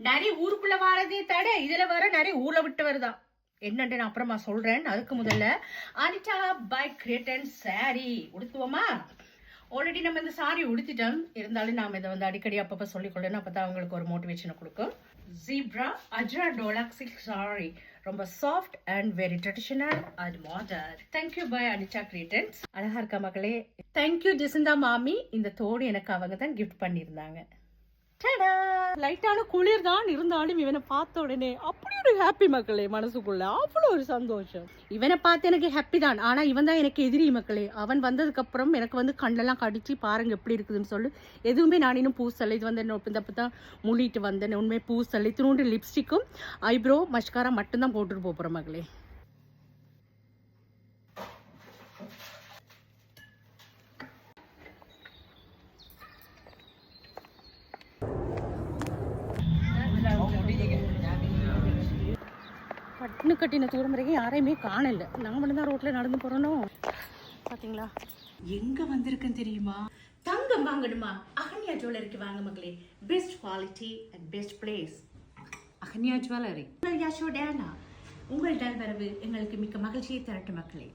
நிறைய ஊருக்குள்ள வாரதே தடை, இதுல வர நிறைய ஊரை விட்டு வருதான். என்னன்னு நான் அப்புறமா சொல்றேன். அதுக்கு முதல்ல அனிதா பை கிரியேட்டன் சாரி உடுத்துவோமா? ஆல்ரெடி நம்ம இந்த சாரி உடுத்திட்டோம், இருந்தாலும் நாம இதை வந்து அடிக்கடி அப்பப்போ சொல்லிக்கொள்ளணும், அப்பதான் அவங்களுக்கு ஒரு மோட்டிவேஷனை கொடுக்கும். ஜீப்ரா அஜ்ரா டோலாக் சில்க் சாரி, ரொம்ப soft and very traditional and modern. Thank you by Anitha creations. அழகா இருக்கா மக்களே? தேங்க்யூ ஜெசிந்தா மாமி. இந்த தோடு எனக்கு அவங்க தான் கிஃப்ட் பண்ணியிருந்தாங்க. லைட்டான குளிர் தான் இருந்தாலும் இவனை பார்த்த உடனே அப்படி ஒரு ஹாப்பி மக்களே, மனசுக்குள்ள அவ்வளோ ஒரு சந்தோஷம். இவனை பார்த்து எனக்கு ஹாப்பி தான், ஆனா இவன் தான் எனக்கு எதிரி மக்களே. அவன் வந்ததுக்கு அப்புறம் எனக்கு வந்து கண்ணெல்லாம் கடிச்சு பாருங்க எப்படி இருக்குதுன்னு சொல்லு. எதுவுமே நான் இன்னும் பூசலை. இது வந்து இந்த தான் மூடிட்டு வந்தேன். உண்மை பூசலை, திருண்டு லிப்ஸ்டிக்கும் ஐப்ரோ மஸ்காரா மட்டும்தான் போட்டுட்டு போறேன் மக்களே. கட்டுன்னு கட்டின தூரம் வரைக்கும் யாரையுமே காணல. நாங்க மட்டும் தான் ரோட்ல நடந்து போறோம். பாத்தீங்களா எங்க வந்திருக்கேன் தெரியுமா? தங்கம் வாங்கணுமா? அகன்யா ஜுவல்லரிக்கு வாங்க மக்களே. Best quality and best place Aganya jewellery. யசோடேனா, உங்கள் வரவு எங்களுக்கு மிக்க மகிழ்ச்சியை தரட்டும் மக்களே.